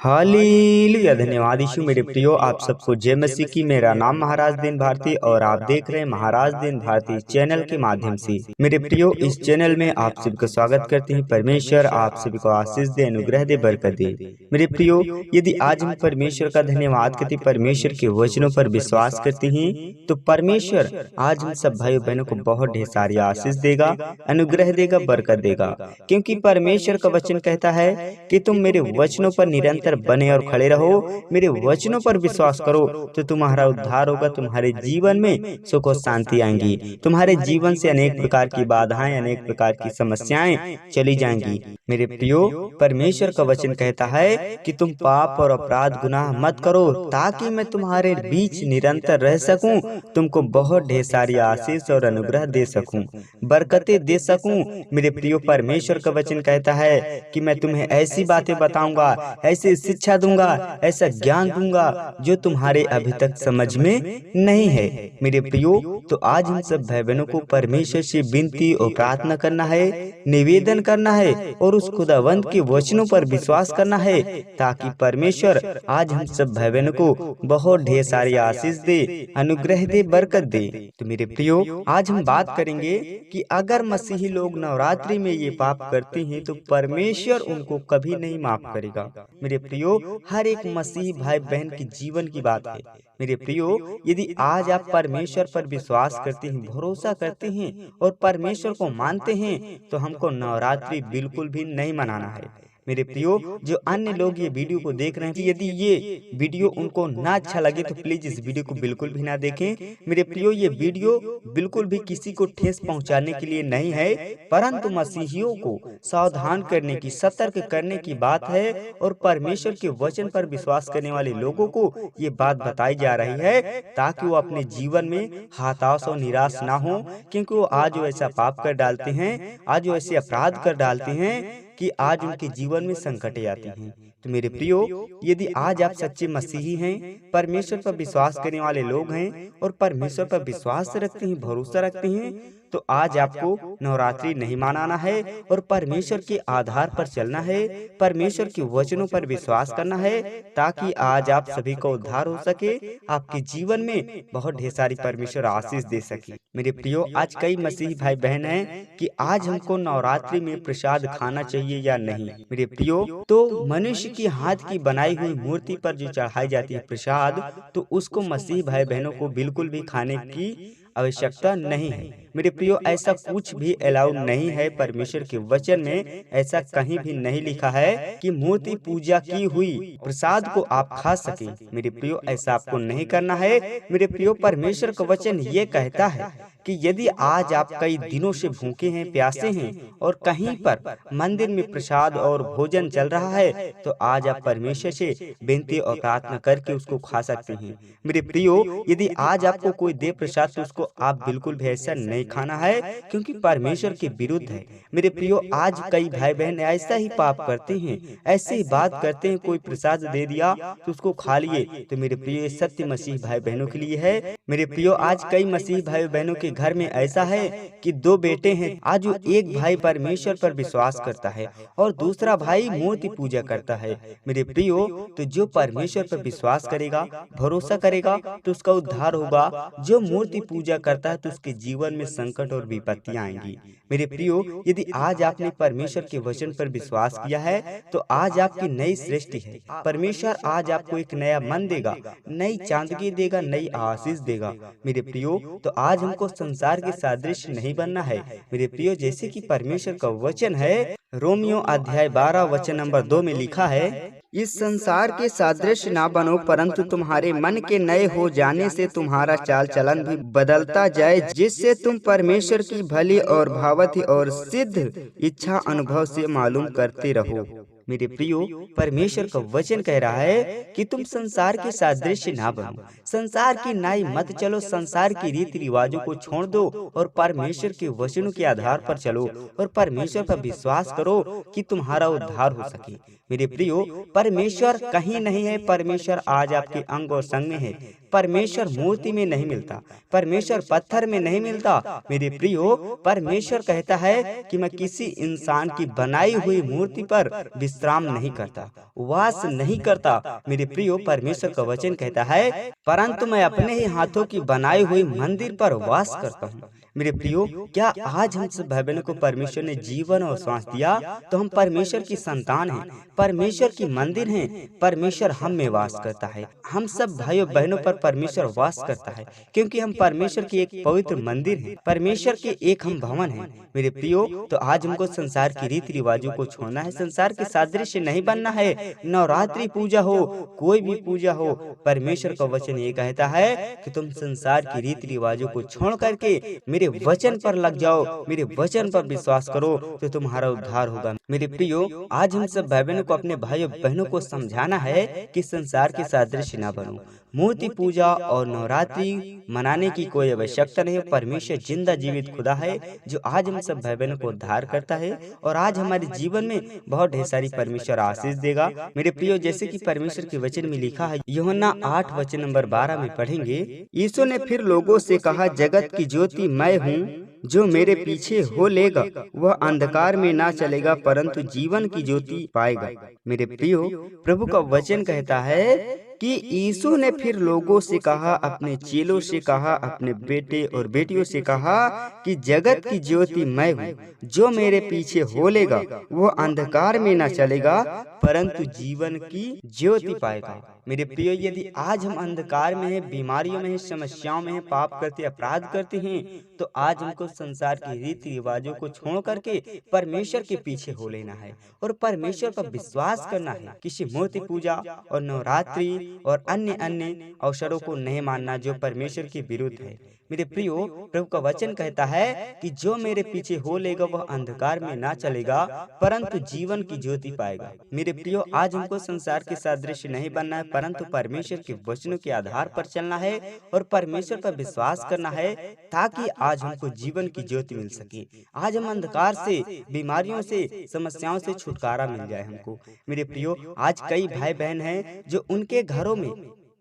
Hallelujah. धन्यवाद यीशु। मेरे प्रियो, आप सबको जय मसीह की। मेरा नाम महाराज दिन भारती और आप देख रहे हैं महाराज दिन भारती चैनल के माध्यम से। मेरे प्रियो, इस चैनल में आप सभी का स्वागत करते हैं। परमेश्वर आप सभी को आशीष दे, अनुग्रह दे, बरकत दे। मेरे प्रियो, यदि आज हम परमेश्वर का धन्यवाद करते, परमेश्वर के वचनों पर विश्वास करते हैं, तो परमेश्वर आज हम सब भाई बहनों को बहुत ढेर सारी आशीष देगा, अनुग्रह देगा, बरकत देगा। क्योंकि परमेश्वर का वचन कहता है कि तुम मेरे वचनों पर निरंतर बने और खड़े रहो, मेरे वचनों पर विश्वास करो, तो तुम्हारा उद्धार होगा, तुम्हारे जीवन में सुख और शांति आएंगी, तुम्हारे जीवन से अनेक प्रकार की बाधाएं, अनेक प्रकार की समस्याएं चली जाएंगी। मेरे प्रियो, परमेश्वर का वचन कहता है कि तुम पाप और अपराध गुनाह मत करो, ताकि मैं तुम्हारे बीच निरंतर रह सकूं, तुमको बहुत ढेर सारी आशीष और अनुग्रह दे सकूं, बरकतें दे सकूं। मेरे प्रियो, परमेश्वर का वचन कहता है कि मैं तुम्हें ऐसी बातें बताऊंगा, ऐसी शिक्षा दूंगा, ऐसा ज्ञान दूंगा जो तुम्हारे अभी तक समझ में नहीं है। मेरे प्रियो, तो आज हम सब भाई बहनों को परमेश्वर से विनती और प्रार्थना करना है, निवेदन करना है और उस खुदावंत के वचनों पर विश्वास करना है, ताकि परमेश्वर आज हम सब भाई बहनों को बहुत ढेर सारी आशीष दे, अनुग्रह दे, बरकत दे। तो मेरे प्रियो, आज हम बात करेंगे कि अगर मसीही लोग नवरात्रि में ये पाप करते हैं तो परमेश्वर उनको कभी नहीं माफ करेगा। मेरे प्रियो, हर एक मसीही भाई बहन की जीवन की बात है। मेरे प्रियो, यदि आज आप परमेश्वर पर विश्वास करते हैं, भरोसा करते हैं और परमेश्वर को मानते हैं, तो हमको नवरात्रि बिल्कुल भी नहीं मनाना है। मेरे प्रियो, जो अन्य लोग ये वीडियो को देख रहे हैं, कि यदि ये वीडियो उनको ना अच्छा लगे तो प्लीज इस वीडियो को बिल्कुल भी ना देखें। मेरे प्रियो, ये वीडियो बिल्कुल भी किसी को ठेस पहुंचाने के लिए नहीं है, परंतु मसीहियों को सावधान करने की, सतर्क करने की बात है और परमेश्वर के वचन पर विश्वास करने वाले लोगों को ये बात बताई जा रही है, ताकि वो अपने जीवन में हताश और निराश ना हो। क्योंकि वो आज वो ऐसा पाप कर डालते हैं, आज वो ऐसे अपराध कर डालते हैं कि आज उनके जीवन में संकटें आती हैं। तो मेरे प्रियो, यदि आज आप सच्चे मसीही हैं, परमेश्वर पर विश्वास करने वाले लोग हैं और परमेश्वर पर विश्वास रखते हैं, भरोसा रखते हैं, तो आज आपको नवरात्रि नहीं मनाना है और परमेश्वर के आधार पर चलना है, परमेश्वर के वचनों पर विश्वास करना है, ताकि आज आप सभी को उद्धार हो सके, आपके जीवन में बहुत ढेर सारी परमेश्वर आशीष दे सके। मेरे प्रियो, आज कई मसीही भाई बहन हैं कि आज हमको नवरात्रि में प्रसाद खाना चाहिए या नहीं। मेरे प्रियो, तो मनुष्य की हाथ की बनाई हुई मूर्ति पर जो चढ़ाई जाती है प्रसाद, तो उसको मसीही भाई बहनों को बिल्कुल भी खाने की आवश्यकता नहीं है। मेरे प्रियो, ऐसा कुछ भी अलाउड नहीं है। परमेश्वर के वचन में ऐसा कहीं भी नहीं लिखा है कि मूर्ति पूजा की हुई प्रसाद को आप खा सके। मेरे प्रियो, ऐसा आपको नहीं करना है। मेरे प्रियो, परमेश्वर का वचन ये कहता है कि यदि आज आप कई दिनों से भूखे हैं, प्यासे हैं और कहीं पर मंदिर में प्रसाद और भोजन चल रहा है, तो आज आप परमेश्वर से विनती और प्रार्थना करके उसको खा सकते हैं। मेरे प्रियो, यदि आज आपको कोई दे प्रसाद, तो उसको आप बिल्कुल भी ऐसा नहीं खाना है, क्योंकि परमेश्वर के विरुद्ध है। मेरे प्रियो, आज कई भाई बहन ऐसा ही पाप करते हैं, ऐसे ही बात करते हैं, कोई प्रसाद दे दिया तो उसको खा लिए। तो मेरे प्रियो, सत्य मसीह भाई बहनों के लिए है। मेरे प्रियो, आज कई मसीह भाई बहनों के घर में ऐसा है कि दो बेटे हैं। आज एक भाई परमेश्वर पर विश्वास करता है और दूसरा भाई मूर्ति पूजा करता है। मेरे प्रियो, तो जो परमेश्वर पर विश्वास करेगा, भरोसा करेगा, तो उसका उद्धार होगा। जो मूर्ति पूजा करता है, तो उसके जीवन में संकट और विपत्तियां आएंगी। मेरे प्रियो, यदि आज आपने परमेश्वर के वचन पर विश्वास किया है, तो आज आपकी नई सृष्टि है। परमेश्वर आज आपको एक नया मन देगा, नई चांदनी देगा, नई आशीष देगा। मेरे प्रियो, तो आज हमको संसार के सादृश्य नहीं बनना है। मेरे प्रियो, जैसे कि परमेश्वर का वचन है, रोमियो अध्याय 12 वचन नंबर 2 में लिखा है, इस संसार के सादृश्य ना बनो, परंतु तुम्हारे मन के नए हो जाने से तुम्हारा चाल चलन भी बदलता जाए, जिससे तुम परमेश्वर की भली और भावती और सिद्ध इच्छा अनुभव से मालूम करते रहो। मेरे प्रियो, परमेश्वर का वचन कह रहा है कि तुम संसार के सादृश्य ना बनो, संसार की नाई मत चलो, संसार की रीति रिवाजों को छोड़ दो और परमेश्वर के वचनों के आधार पर चलो और परमेश्वर पर विश्वास करो कि तुम्हारा उद्धार हो सके। मेरे प्रियो, परमेश्वर कहीं नहीं है, परमेश्वर आज आपके अंग और संग में है। परमेश्वर मूर्ति में नहीं मिलता, परमेश्वर पत्थर में नहीं मिलता। मेरे प्रियो, परमेश्वर कहता है कि मैं किसी इंसान की बनाई हुई मूर्ति पर विश्राम नहीं करता, वास नहीं करता। मेरे प्रियो, परमेश्वर का वचन कहता है, परंतु मैं अपने ही हाथों की बनाई हुई मंदिर पर वास करता हूँ। मेरे प्रियो, क्या आज हम सब भाई बहनों को परमेश्वर ने जीवन और श्वास दिया तो हम परमेश्वर की संतान हैं, परमेश्वर की मंदिर हैं, परमेश्वर हम में वास करता है। हम सब भाइयों बहनों पर परमेश्वर वास करता है, क्योंकि हम परमेश्वर की एक पवित्र मंदिर हैं, परमेश्वर के एक हम भवन हैं। मेरे प्रियो, तो आज हमको संसार की रीति रिवाजों को छोड़ना है, संसार के सादृश्य नहीं बनना है। नवरात्रि पूजा हो, कोई भी पूजा हो, परमेश्वर का वचन ये कहता है कि तुम संसार की रीति रिवाजों को छोड़ करके मेरे वचन पर लग जाओ, मेरे वचन पर विश्वास करो तो तुम्हारा उद्धार होगा। मेरे प्रियो, आज हम सब भाई बहनों को, अपने भाइयों बहनों को समझाना है कि संसार के सादृश्य ना बनो। मूर्ति पूजा और नवरात्रि मनाने की कोई आवश्यकता नहीं है। परमेश्वर जिंदा जीवित खुदा है जो आज हम सब भाई बहनों को उद्धार करता है और आज हमारे जीवन में बहुत ढेर सारी परमेश्वर आशीष देगा। मेरे प्रियो, जैसे कि परमेश्वर के वचन में लिखा है, यूहन्ना 8 वचन नंबर 12 में पढ़ेंगे, यीशु ने फिर लोगों से कहा, जगत की ज्योति मैं हूँ, जो मेरे पीछे हो लेगा वह अंधकार में ना चलेगा परंतु जीवन की ज्योति पाएगा। मेरे प्रियो, प्रभु का वचन कहता है कि यीशु ने फिर लोगों से कहा, अपने चेलों से कहा, अपने बेटे और बेटियों से कहा कि जगत की ज्योति मैं हूँ, जो मेरे पीछे हो लेगा वो अंधकार में ना चलेगा परंतु जीवन की ज्योति पाएगा। मेरे प्रियो, यदि आज हम अंधकार में हैं, बीमारियों में हैं, समस्याओं में हैं, पाप करते, अपराध करते हैं, तो आज हमको संसार के रीति रिवाजों को छोड़ करके परमेश्वर के पीछे हो लेना है और परमेश्वर पर विश्वास करना है। किसी मूर्ति पूजा और नवरात्रि और अन्य अन्य अवसरों को नहीं मानना जो परमेश्वर के विरुद्ध है। मेरे प्रियो, प्रभु का वचन कहता है कि जो मेरे पीछे हो लेगा वह अंधकार में ना चलेगा परंतु जीवन की ज्योति पाएगा। मेरे प्रियो, आज हमको संसार के सादृश्य नहीं बनना है परंतु परमेश्वर के वचनों के आधार पर चलना है और परमेश्वर पर विश्वास करना है ताकि आज हमको जीवन की ज्योति मिल सके। आज हम अंधकार से, बीमारियों से, समस्याओं से छुटकारा मिल जाए हमको। मेरे प्रियो, आज कई भाई बहन हैं जो उनके घरों में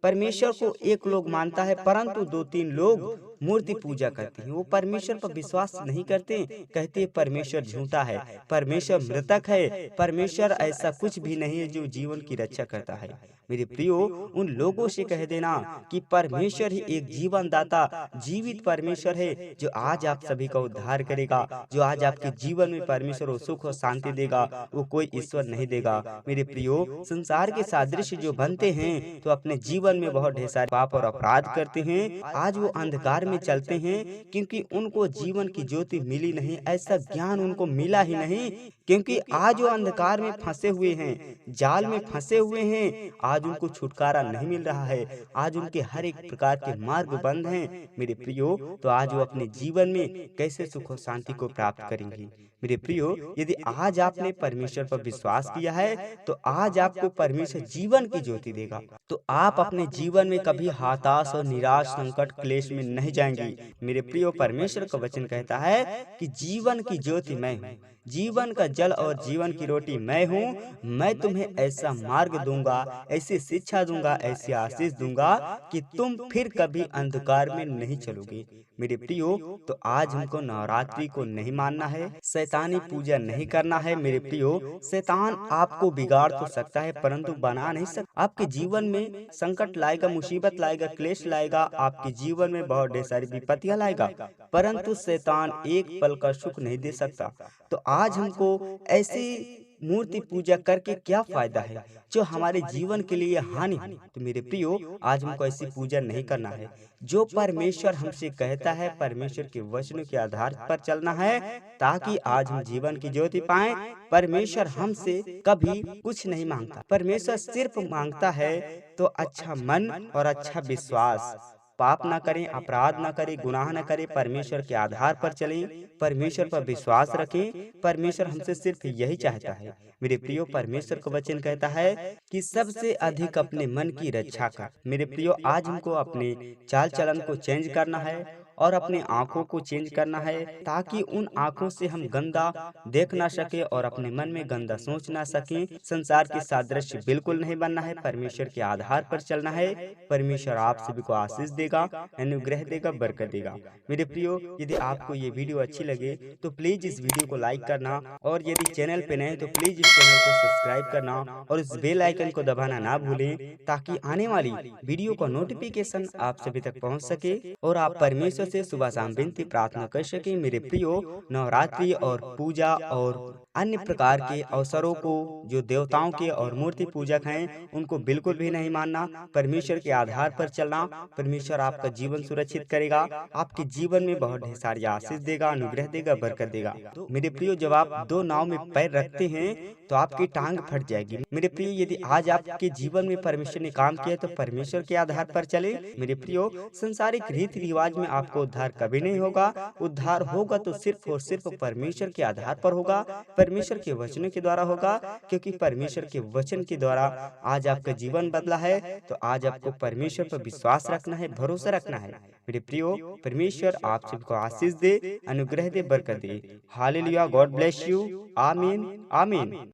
परमेश्वर को एक लोग मानता है परंतु 2-3 लोग मूर्ति पूजा करते हैं। वो परमेश्वर पर विश्वास नहीं करते, कहते हैं परमेश्वर झूठा है, परमेश्वर मृतक है, परमेश्वर ऐसा कुछ भी नहीं है जो जीवन की रक्षा करता है। मेरे प्रियो, उन लोगों से कह देना कि परमेश्वर ही एक जीवन दाता, जीवित परमेश्वर है जो आज आप सभी का उद्धार करेगा, जो आज आपके जीवन में परमेश्वर को सुख और शांति देगा, वो कोई ईश्वर नहीं देगा। मेरे प्रियो, संसार के सादृश्य जो बनते हैं तो अपने जीवन में बहुत ढेर सारे पाप और अपराध करते हैं। आज वो अंधकार में चलते हैं क्योंकि उनको जीवन की ज्योति मिली नहीं, ऐसा ज्ञान उनको मिला ही नहीं, क्योंकि आज वो अंधकार में फंसे हुए हैं, जाल में फंसे हुए हैं। आज उनको छुटकारा नहीं मिल रहा है, आज उनके हर एक प्रकार के मार्ग बंद हैं। मेरे प्रियो, तो आज वो अपने जीवन में कैसे सुख और शांति को प्राप्त करेंगे। मेरे प्रियो, यदि आज आपने परमेश्वर पर विश्वास किया है तो आज आपको परमेश्वर जीवन की ज्योति देगा, तो आप अपने जीवन में कभी हताश और निराश, संकट, क्लेश में नहीं जाएंगे। मेरे प्रियो, परमेश्वर का वचन कहता है कि जीवन की ज्योति मैं हूँ, जीवन का जल और जीवन की रोटी मैं हूँ। मैं तुम्हें ऐसा मार्ग दूंगा, ऐसी शिक्षा दूंगा, ऐसी आशीष दूंगा कि तुम फिर कभी अंधकार में नहीं चलोगे। मेरे प्रियो, तो आज हमको नवरात्रि को नहीं मानना है, शैतानी पूजा नहीं करना है। मेरे प्रियो, शैतान आपको बिगाड़ तो सकता है परंतु बना नहीं सकता। आपके जीवन में संकट लाएगा, मुसीबत लाएगा, क्लेश लाएगा, आपके जीवन में बहुत ढेर सारी विपत्तियां लाएगा, परंतु शैतान एक पल का सुख नहीं दे सकता। तो आज हमको ऐसी मूर्ति पूजा करके क्या फायदा है जो हमारे जीवन के लिए हानि हो। तो मेरे प्रियो, आज हमको ऐसी पूजा नहीं करना है। जो परमेश्वर हमसे कहता है, परमेश्वर के वचनों के आधार पर चलना है ताकि आज हम जीवन की ज्योति पाएं। परमेश्वर हमसे कभी कुछ नहीं मांगता, परमेश्वर सिर्फ मांगता है तो अच्छा मन और अच्छा विश्वास। पाप ना करें, अपराध ना करें, गुनाह ना करें, परमेश्वर के आधार पर चलें, परमेश्वर पर विश्वास रखें। परमेश्वर हमसे सिर्फ यही चाहता है। मेरे प्रियो, परमेश्वर का वचन कहता है कि सबसे अधिक अपने मन की रक्षा कर। मेरे प्रियो, आज हमको अपने चाल चलन को चेंज करना है और अपने आंखों को चेंज करना है, ताकि उन आंखों से हम गंदा देख ना सके और अपने मन में गंदा सोच ना सके। संसार के सादृश्य बिल्कुल नहीं बनना है, परमेश्वर के आधार पर चलना है। परमेश्वर आप सभी को आशीष देगा, अनुग्रह देगा, बरकत देगा। मेरे प्रियो, यदि आपको ये वीडियो अच्छी लगे तो प्लीज इस वीडियो को लाइक करना, और यदि चैनल पे नए तो प्लीज इस चैनल को सब्सक्राइब करना और इस बेल आइकन को दबाना ना भूलें, ताकि आने वाली वीडियो का नोटिफिकेशन आप सभी तक पहुंच सके और आप परमेश्वर से सुबह शाम विनती प्रार्थना कर सके। मेरे प्रियो, नवरात्रि और पूजा और अन्य प्रकार के अवसरों को जो देवताओं के और मूर्ति पूजक हैं उनको बिल्कुल भी नहीं मानना। परमेश्वर के आधार पर चलना। परमेश्वर आपका जीवन सुरक्षित करेगा, आपके जीवन में बहुत ढेर सारी आशीष देगा, अनुग्रह देगा, बरकत देगा। मेरे प्रियो, जब आप दो नाव में पैर रखते हैं तो आपकी टांग फट जाएगी। मेरे प्रियो, यदि आज आपके जीवन में परमेश्वर ने काम किया तो परमेश्वर के आधार पर चले। मेरे प्रियो, संसारिक रीति रिवाज में आपको उद्धार कभी नहीं होगा। उद्धार होगा तो सिर्फ और सिर्फ परमेश्वर के आधार पर होगा, परमेश्वर के वचनों के द्वारा होगा, क्योंकि परमेश्वर के वचन के द्वारा आज आपका जीवन बदला है। तो आज आपको परमेश्वर पर विश्वास रखना है, भरोसा रखना है। मेरे प्रियो, परमेश्वर आप सबको आशीष दे, अनुग्रह दे, बरकत दे। Hallelujah, God bless you. Amen, आमीन।